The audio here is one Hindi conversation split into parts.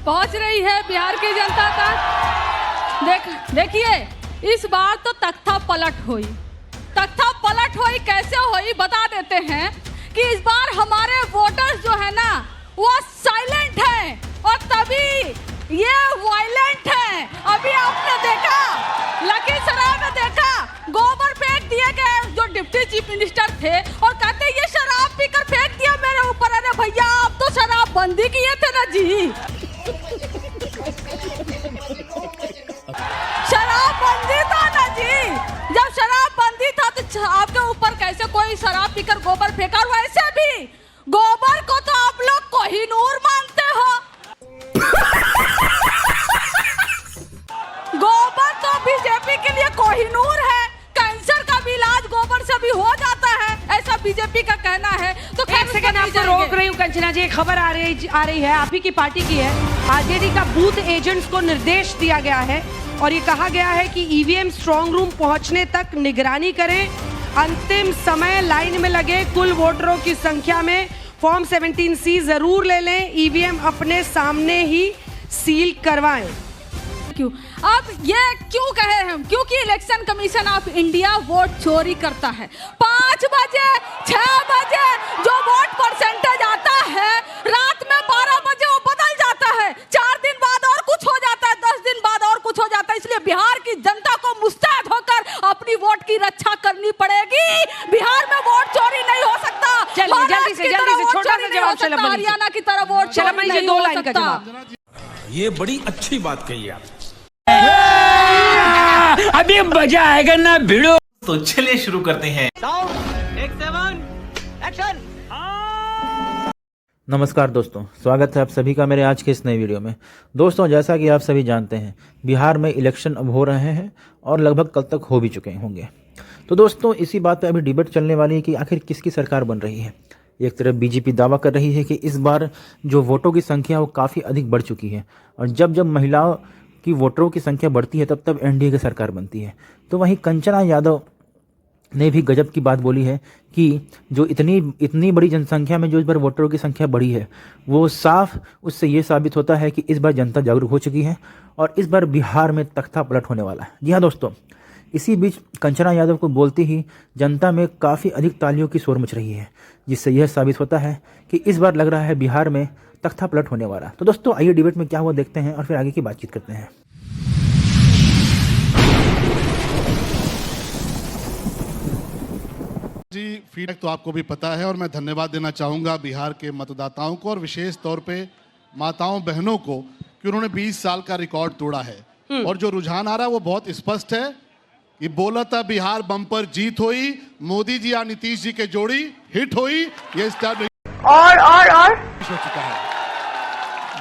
पहुंच रही है बिहार की जनता तक। देखिए इस बार तो तख्ता पलट हुई। तख्ता पलट हुई कैसे हुई बता देते हैं कि इस बार हमारे वोटर्स जो है ना वो साइलेंट है और तभी ये वायलेंट है। अभी आपने देखा लखीसराय में देखा गोबर फेंक दिए गए जो डिप्टी चीफ मिनिस्टर थे और कहते ये शराब पीकर फेंक दिया मेरे ऊपर। अरे भैया आप तो शराब बंदी किए थे ना जी, शराब बंदी था ना जी। जब शराब बंदी था तो आपके ऊपर कैसे कोई शराब पीकर गोबर फेंका। वैसे भी गोबर को तो आप लोग कोहिनूर मानते हो। गोबर तो बीजेपी के लिए कोहिनूर है। कैंसर का भी इलाज गोबर से भी हो जाता है, ऐसा बीजेपी का कहना है। तो एक सेकंड आपको रोक रही हूँ कंचना जी, एक खबर आ रही है आप ही की पार्टी की है। आरजेडी का बूथ एजेंट्स को निर्देश दिया गया है और ये कहा गया है कि ईवीएम स्ट्रांग रूम पहुंचने तक निगरानी करें, अंतिम समय लाइन में लगे कुल वोटरों की संख्या में फॉर्म 17C जरूर ले लें, ईवीएम अपने सामने ही सील करवाएं। क्यों अब ये क्यों कहे हम? क्योंकि election commission of India vote चोरी करता है। 5 बजे 6 बजे जो वोट परसेंटेज आता है रात में 12 बजे वो बदल जाता है। 4 दिन बाद और कुछ हो जाता है, 10 दिन बाद और कुछ हो जाता है। इसलिए बिहार की जनता को मुस्तैद होकर अपनी वोट की रक्षा करनी पड़ेगी। बिहार में वोट चोरी नहीं हो सकता। जल्दी से छोटा सा जवाब चलो। हरियाणा की तरह वोट चोरी नहीं हो सकता। ये बड़ी अच्छी बात कही आप। अभी मजा आएगा ना भिड़ो। तो चलिए शुरू करते हैं। नमस्कार दोस्तों, स्वागत है आप सभी का मेरे आज के इस नए वीडियो में। दोस्तों जैसा कि आप सभी जानते हैं बिहार में इलेक्शन अब हो रहे हैं और लगभग कल तक हो भी चुके होंगे। तो दोस्तों इसी बात पे अभी डिबेट चलने वाली है कि आखिर किसकी सरकार बन रही है। एक तरफ बीजेपी दावा कर रही है कि इस बार जो वोटों की संख्या वो काफ़ी अधिक बढ़ चुकी है और जब जब महिलाओं की वोटरों की संख्या बढ़ती है तब तब एनडीए की सरकार बनती है। तो वहीं कंचना यादव ने भी गजब की बात बोली है कि जो इतनी बड़ी जनसंख्या में जो इस बार वोटरों की संख्या बढ़ी है वो साफ उससे ये साबित होता है कि इस बार जनता जागरूक हो चुकी है और इस बार बिहार में तख्ता पलट होने वाला है। जी हाँ दोस्तों, इसी बीच कंचना यादव को बोलते ही जनता में काफ़ी अधिक तालियों की शोर मच रही है, जिससे यह साबित होता है कि इस बार लग रहा है बिहार में तख्ता पलट होने वाला। तो दोस्तों आइए डिबेट में क्या हुआ देखते हैं और फिर आगे की बातचीत करते हैं। जी फीडबैक तो आपको भी पता है और मैं धन्यवाद देना चाहूँगा बिहार के मतदाताओं को और विशेष तौर पे माताओं बहनों को कि उन्होंने 20 साल का रिकॉर्ड तोड़ा है और जो रुझान आ रहा है वो बहुत स्पष्ट है। ये बोला था बिहार बम्पर जीत हुई, मोदी जी या नीतीश जी के जोड़ी हिट हुई, ये स्टार और हो चुका है।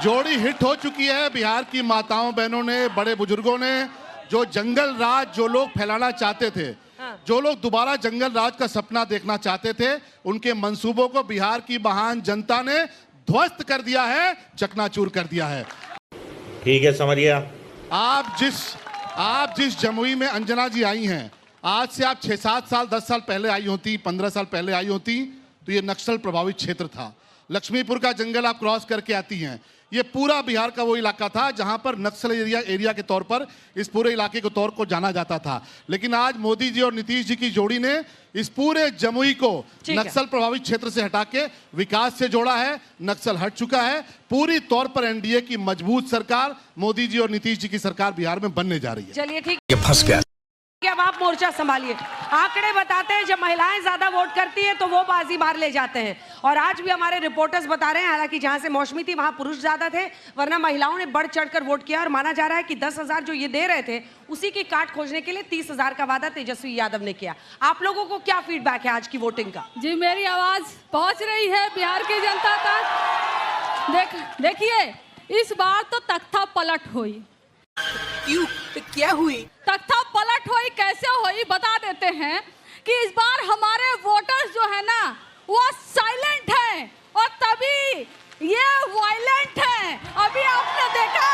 जोड़ी हिट हो चुकी है। बिहार की माताओं बहनों ने, बड़े बुजुर्गों ने जो जंगल राज जो लोग फैलाना चाहते थे, जो लोग दोबारा जंगल राज का सपना देखना चाहते थे, उनके मंसूबों को बिहार की महान जनता ने ध्वस्त कर दिया है, चकनाचूर कर दिया है। ठीक है समझिए। आप जिस जमुई में अंजना जी आई हैं, आज से आप 6-7 साल 10 साल पहले आई होती, 15 साल पहले आई होती तो ये नक्सल प्रभावित क्षेत्र था। लक्ष्मीपुर का जंगल आप क्रॉस करके आती हैं, ये पूरा बिहार का वो इलाका था जहां पर नक्सल एरिया के तौर पर इस पूरे इलाके के तौर को जाना जाता था। लेकिन आज मोदी जी और नीतीश जी की जोड़ी ने इस पूरे जमुई को नक्सल प्रभावित क्षेत्र से हटा के विकास से जोड़ा है। नक्सल हट चुका है। पूरी तौर पर एनडीए की मजबूत सरकार मोदी जी और नीतीश जी की सरकार बिहार में बनने जा रही है। चलिए ठीक, ये फंस गया। अब आप मोर्चा संभालिए। आंकड़े बताते हैं जब महिलाएं ज्यादा वोट करती है तो वो बाजी मार ले जाते हैं और आज भी हमारे रिपोर्टर्स बता रहे हैं, हालांकि जहां से मौसमी थी वहां पुरुष ज्यादा थे, वरना महिलाओं ने बढ़ चढ़कर वोट किया और माना जा रहा है कि 10,000 जो ये दे रहे थे उसी की काट खोजने के लिए 30,000 का वादा तेजस्वी यादव ने किया। आप लोगों को क्या फीडबैक है आज की वोटिंग का? जी मेरी आवाज पहुंच रही है बिहार की जनता तक। देखिए इस बार तो तख्ता पलट हुई। क्यों? क्या हुई? तख्ता पलट हुई कैसे हुई बता देते हैं कि इस बार हमारे वोटर्स जो है ना वो साइलेंट है और तभी ये वायलेंट है। अभी आपने देखा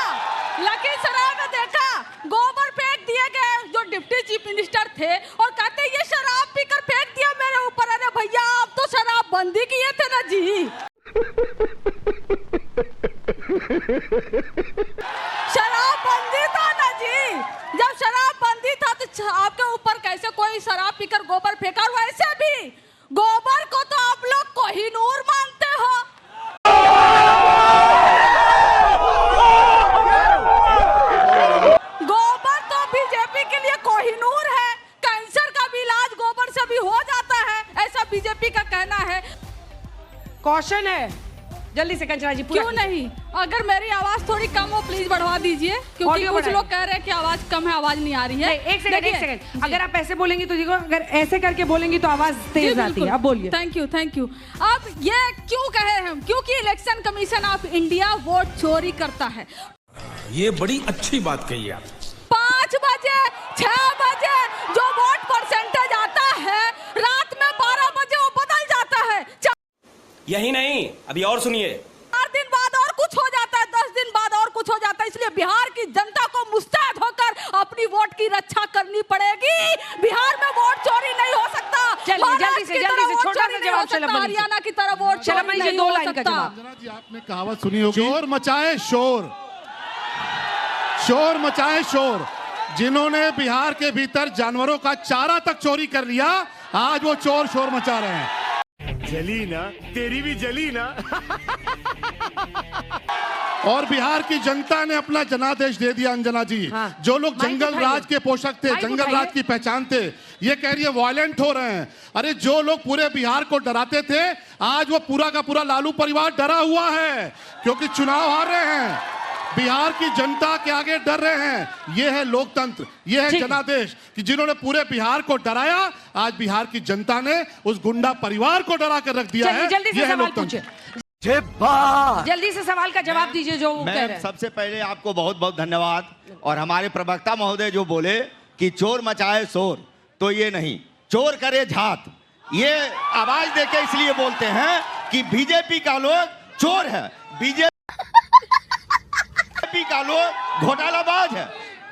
लखीसराय में देखा गोबर फेंक दिए गए जो डिप्टी चीफ मिनिस्टर थे और कहते ये शराब पीकर फेंक दिया मेरे ऊपर। अरे भैया आप तो शराब बंदी किए थे ना जी। शराबबंदी था ना जी, जब शराबबंदी था तो आपके ऊपर कैसे कोई शराब पीकर गोबर फेंका, वैसे भी गोबर को तो आप लोग कोहिनूर मानते हो। गोबर तो बीजेपी के लिए कोहिनूर है, कैंसर का भी इलाज गोबर से भी हो जाता है, ऐसा बीजेपी का कहना है। कौशन है, जल्दी से कंचना जी पूरा क्यों नहीं, अगर मेरी आवाज थोड़ी कम हो प्लीज बढ़वा दीजिए, क्योंकि ऑडियो कुछ बढ़ाइए। लोग कह रहे हैं कि आवाज कम है, आवाज नहीं आ रही है। नहीं, एक सेकंड देखिए, अगर आप ऐसे बोलेंगी तो देखो, अगर ऐसे करके बोलेंगी तो आवाज तेज आती है। अब बोलिए। Thank you. अब ये क्यों कहे हम, क्योंकि election commission of India vote चोरी करता है। ये बड़ी अच्छी बात कही आप। 5 बजे 6 बजे जो वोट परसेंटेज आता है, रात में 12 बजे वो बदल जाता है। यही नहीं, अभी और सुनिए। 4 दिन बाद और कुछ हो जाता है, 10 दिन बाद और कुछ हो जाता है। इसलिए बिहार की जनता को मुस्तैद होकर अपनी वोट की रक्षा करनी पड़ेगी। बिहार में वोट चोरी नहीं हो सकता। जल्दी से छोटा सा जवाब चलो। हरियाणा की तरह वोट चोरी नहीं हो सकता। अंजना जी, आपने कहावत सुनी होगी, शोर मचाए शोर, शोर मचाए शोर। जिन्होंने बिहार के भीतर जानवरों का चारा तक चोरी कर लिया, आज वो चोर शोर मचा रहे हैं। जली ना, तेरी भी जली ना। और बिहार की जनता ने अपना जनादेश दे दिया अंजना जी। हाँ। जो लोग माइक जंगल उठाइए। राज के पोषक थे, माइक जंगल उठाइए। राज की पहचान थे, ये कह रही है वायलेंट हो रहे हैं। अरे जो लोग पूरे बिहार को डराते थे, आज वो पूरा का पूरा लालू परिवार डरा हुआ है, क्योंकि चुनाव हार रहे हैं। बिहार की जनता के आगे डर रहे हैं। ये है लोकतंत्र, ये है जनादेश, कि जिन्होंने पूरे बिहार को डराया, आज बिहार की जनता ने उस गुंडा परिवार को डरा कर रख दिया है। जल्दी से ये है सवाल लोकतंत्र। पूछे, जल्दी से सवाल का जवाब दीजिए जो वो कह रहे हैं। सबसे पहले आपको बहुत बहुत धन्यवाद। और हमारे प्रवक्ता महोदय जो बोले कि चोर मचाए शोर, तो ये नहीं, चोर करे झात। ये आवाज देके इसलिए बोलते हैं कि बीजेपी का लोग चोर है, बीजेपी का लोग घोटालाबाज है,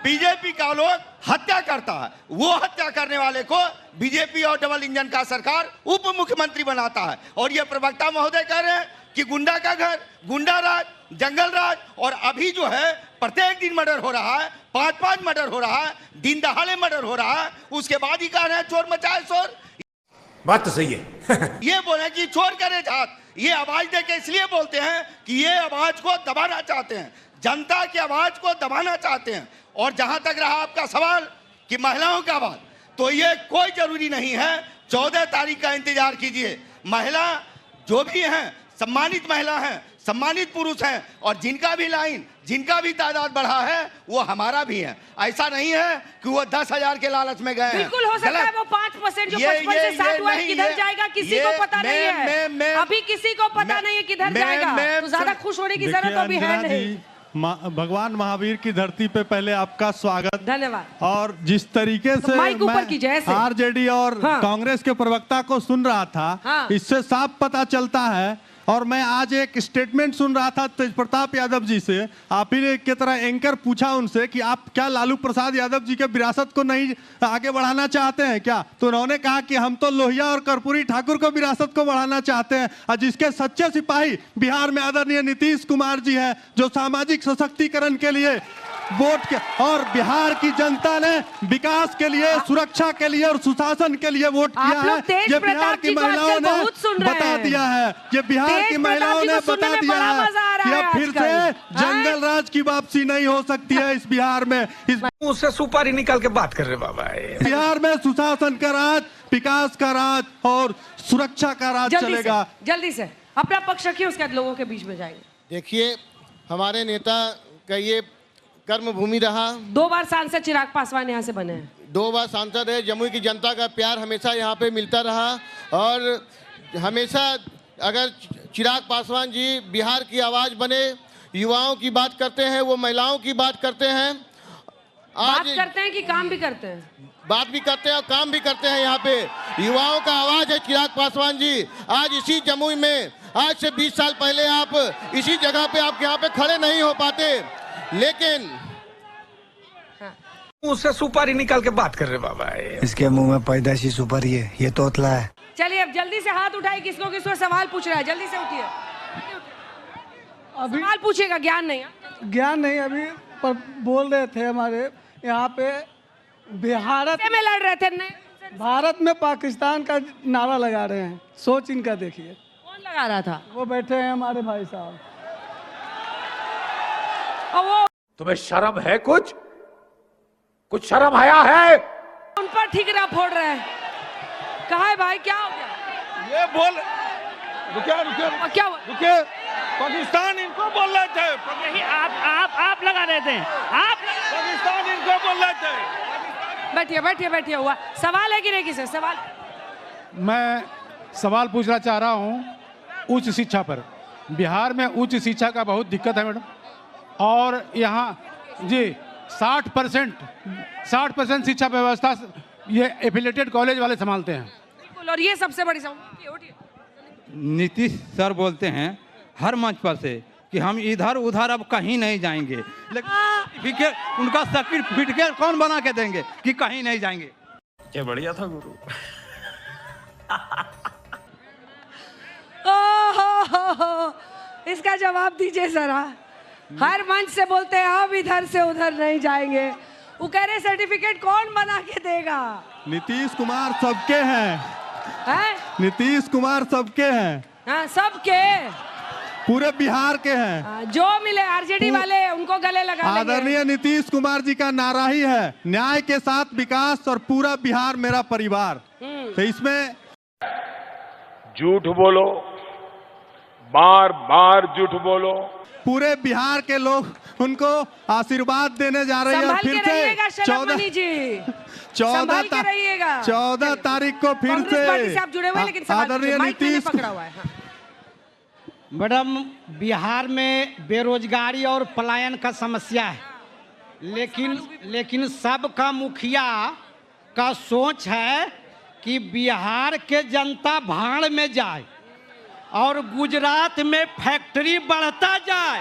बीजेपी का लोग हत्या करता है। वो हत्या करने वाले को बीजेपी और डबल इंजन का सरकार उप मुख्यमंत्री बनाता है। और ये प्रवक्ता महोदय कह रहे हैं कि गुंडा का घर, गुंडा राज, जंगल राज, और अभी जो है प्रत्येक दिन मर्डर हो रहा है, 5-5 मर्डर हो रहा है, दिन दहाड़े मर्डर हो रहा है, उसके बाद ही कह रहे हैं चोर मचाए शोर। बात तो सही है। ये बोले कि चोर करे झात। ये आवाज देके इसलिए बोलते हैं कि ये आवाज को दबाना चाहते हैं, जनता की आवाज को दबाना चाहते हैं। और जहां तक रहा आपका सवाल कि महिलाओं का बात, तो ये कोई जरूरी नहीं है। 14 तारीख का इंतजार कीजिए। महिला जो भी हैं, सम्मानित महिला हैं, सम्मानित पुरुष हैं, और जिनका भी लाइन, जिनका भी तादाद बढ़ा है, वो हमारा भी है। ऐसा नहीं है कि वो 10,000 के लालच में गए हैं। बिल्कुल हो सकता है वो 5% जो 55 से 60 हुआ है किधर जाएगा किसी को पता नहीं है। अभी किसी को पता नहीं है किधर जाएगा, तो ज्यादा खुश होने की जरूरत अभी है नहीं। भगवान महावीर की धरती पे पहले आपका स्वागत, धन्यवाद। और जिस तरीके से माइक ऊपर कीजिए ऐसे। आरजेडी और कांग्रेस के प्रवक्ता को सुन रहा था, इससे साफ पता चलता है। और मैं आज एक स्टेटमेंट सुन रहा था तेज प्रताप यादव जी से, आप ही की तरह एंकर पूछा उनसे कि आप क्या लालू प्रसाद यादव जी के विरासत को नहीं आगे बढ़ाना चाहते हैं क्या, तो उन्होंने कहा कि हम तो लोहिया और कर्पूरी ठाकुर को विरासत को बढ़ाना चाहते हैं। और जिसके सच्चे सिपाही बिहार में आदरणीय नीतीश कुमार जी हैं, जो सामाजिक सशक्तिकरण के लिए वोट के, और बिहार की जनता ने विकास के लिए, सुरक्षा के लिए और सुशासन के लिए वोट किया है। ये बिहार की महिलाओं ने बता दिया है, ये बिहार की महिलाओं ने बता दिया है कि अब फिर से जंगल राज की वापसी नहीं हो सकती है इस बिहार में। इस उससे सुपारी निकाल के बात कर रहे बाबा। बिहार में सुशासन का राज, विकास का राज और सुरक्षा का राज चलेगा। जल्दी से अपना पक्ष रखिए, उसके बाद लोगों के बीच में जाएंगे। देखिए, हमारे नेता का ये कर्म भूमि रहा। 2 बार सांसद चिराग पासवान यहाँ से बने हैं, 2 बार सांसद है। जमुई की जनता का प्यार हमेशा यहाँ पे मिलता रहा, और हमेशा अगर चिराग पासवान जी बिहार की आवाज़ बने, युवाओं की बात करते हैं, वो महिलाओं की बात करते हैं। बात करते हैं कि काम भी करते हैं? बात भी करते हैं और काम भी करते हैं। यहाँ पे युवाओं का आवाज़ है चिराग पासवान जी। आज इसी जमुई में, आज से 20 साल पहले आप इसी जगह पे, आप यहाँ पे खड़े नहीं हो पाते, लेकिन उससे सुपारी निकाल के बात कर रहे बाबा। इसके मुंह में पैदाशी सुपारी है, ये तोतला है। चलिए अब जल्दी से हाथ उठाइए, किसको किसको सवाल पूछ रहा है, जल्दी से उठिए। अभी सवाल पूछेगा, ज्ञान नहीं। ज्ञान नहीं, अभी पर बोल रहे थे हमारे यहाँ पे भारत में लड़ रहे थे नहीं? भारत में पाकिस्तान का नारा लगा रहे हैं। सोच इनका देखिए। कौन लगा रहा था? वो बैठे हैं हमारे भाई साहब। वो तुम्हें शर्म है? कुछ शर्म आया है? उन पर ठिकरा फोड़ रहे हैं। कहा है भाई, क्या हो गया? ये बोल रुके क्या हुआ? रुके, पाकिस्तान इनको बोल रहे थे। नहीं, आप लगा रहे थे। आप पाकिस्तान इनको बोल रहे थे। बैठिए हुआ। सवाल है कि नहीं किसे? सवाल मैं सवाल पूछना चाह रहा हूँ उच्च शिक्षा पर। बिहार में उच्च शिक्षा का बहुत दिक्कत है मैडम, और यहाँ जी 60% शिक्षा व्यवस्था ये एफिलेटेड कॉलेज वाले संभालते हैं। बिल्कुल, और ये सबसे बड़ी समस्या। नीतीश सर बोलते हैं हर मंच पर से कि हम इधर उधर अब कहीं नहीं जाएंगे, लेकिन उनका सर्टिफिकेट कौन बना के देंगे कि कहीं नहीं जाएंगे? ये बढ़िया था गुरु। इसका जवाब दीजिए जरा। हर मंच से बोलते हैं हम इधर से उधर नहीं जाएंगे, वो कह रहे सर्टिफिकेट कौन बना के देगा? नीतीश कुमार सबके हैं। नीतीश कुमार सबके हैं। हाँ, सबके, पूरे बिहार के हैं। जो मिले आरजेडी वाले उनको गले लगा लेंगे। आदरणीय नीतीश कुमार जी का नारा ही है न्याय के साथ विकास और पूरा बिहार मेरा परिवार। तो इसमें झूठ बोलो, बार बार झूठ बोलो। पूरे बिहार के लोग उनको आशीर्वाद देने जा रहे हैं। और फिर से 14 तारीख को फिर से आदरणीय नीतीश पकड़ा हुआ है। मैडम, बिहार में बेरोजगारी और पलायन का समस्या है, लेकिन सबका मुखिया का सोच है कि बिहार के जनता भाड़ में जाए और गुजरात में फैक्ट्री बढ़ता जाए।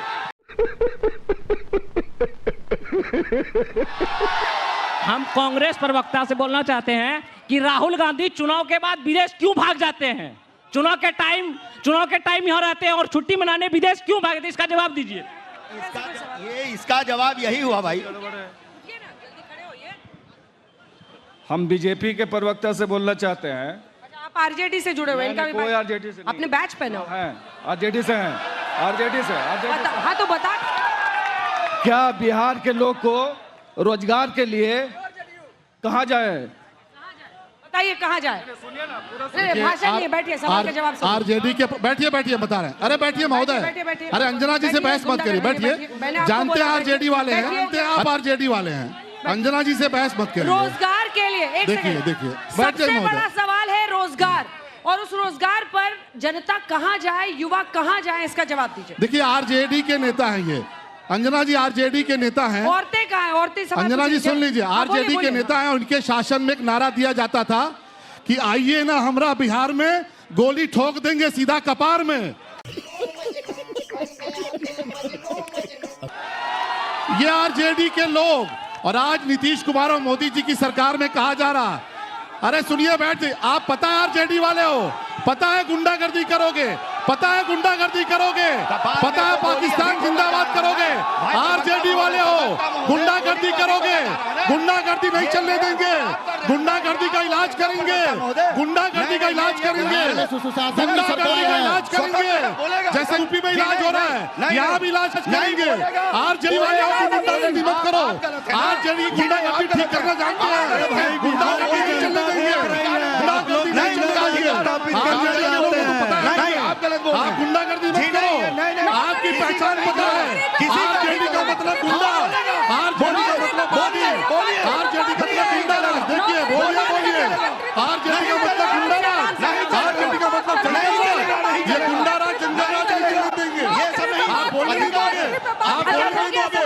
हम कांग्रेस प्रवक्ता से बोलना चाहते हैं कि राहुल गांधी चुनाव के बाद विदेश क्यों भाग जाते हैं? चुनाव के टाइम यहाँ रहते हैं और छुट्टी मनाने विदेश क्यों भागते? इसका जवाब दीजिए। इसका जवाब यही हुआ भाई। हम बीजेपी के प्रवक्ता से बोलना चाहते हैं। आप आरजेडी से जुड़े हुए? इनका कोई आरजेडी से अपने बैच पहने हो? आरजेडी से हैं। आरजेडी से। हाँ तो बता। क्या बिहार के लोग को रोजगार के लिए कहाँ जाए? बताइए कहाँ जाए? भाषण नहीं, बैठिए, सवाल का जवाब। आरजेडी के बैठिए बता रहे हैं। अरे बैठिए महोदय, अरे अंजना जी से बहस मत करिए, बैठिए। जानते हैं आरजेडी वाले हैं, जानते हैं आप आरजेडी वाले हैं। अंजना जी से बहस मत करिए। रोजगार के लिए देखिए सबसे बड़ा सवाल है रोजगार, और उस रोजगार पर जनता कहाँ जाए, युवा कहाँ जाए, इसका जवाब दीजिए। देखिए आरजेडी के नेता हैं ये, अंजना जी आरजेडी के नेता हैं। औरतें कहाँ हैं? औरतें अंजना जी सुन लीजिए, आरजेडी के नेता हैं। उनके शासन में एक नारा दिया जाता था कि आइए ना हमरा बिहार में, गोली ठोक देंगे सीधा कपार में। ये आरजेडी के लोग, और आज नीतीश कुमार और मोदी जी की सरकार में कहा जा रहा, अरे सुनिए बैठ, आप पता है आरजेडी वाले हो, पता है गुंडागर्दी करोगे, पता है गुंडागर्दी करोगे, पता है पाकिस्तान जिंदाबाद करोगे। आरजेडी वाले हो, गुंडागर्दी करोगे, गुंडागर्दी नहीं चलने देंगे, गुंडागर्दी का इलाज करेंगे, गुंडागर्दी का इलाज करेंगे, गुंडागर्दी का इलाज करेंगे। जैसे यूपी में इलाज हो रहा है, यहाँ भी इलाज करेंगे। आरजेडी वाले हो, गुंडागर्दी मत करो। आरजेडी गुंडागर्दी ठीक करना जानते हैं, गुंडागर्दी नहीं चलने देंगे, गुंडागर्दी नहीं चलने देंगे। आप गुंडागर्दी मत करो, आपकी पहचान पता है। आरजेडी का मतलब गुंडा, आरजेडी का मतलब बोली, आरजेडी का मतलब गुंडा राज। देखिए बोलिए, आरजेडी का मतलब गुंडा राज, आरजेडी का मतलब जंगल। ये गुंडा राज जंगल राज नहीं चलने देंगे। आप बोलने नहीं दोगे, आप बोलने नहीं दोगे।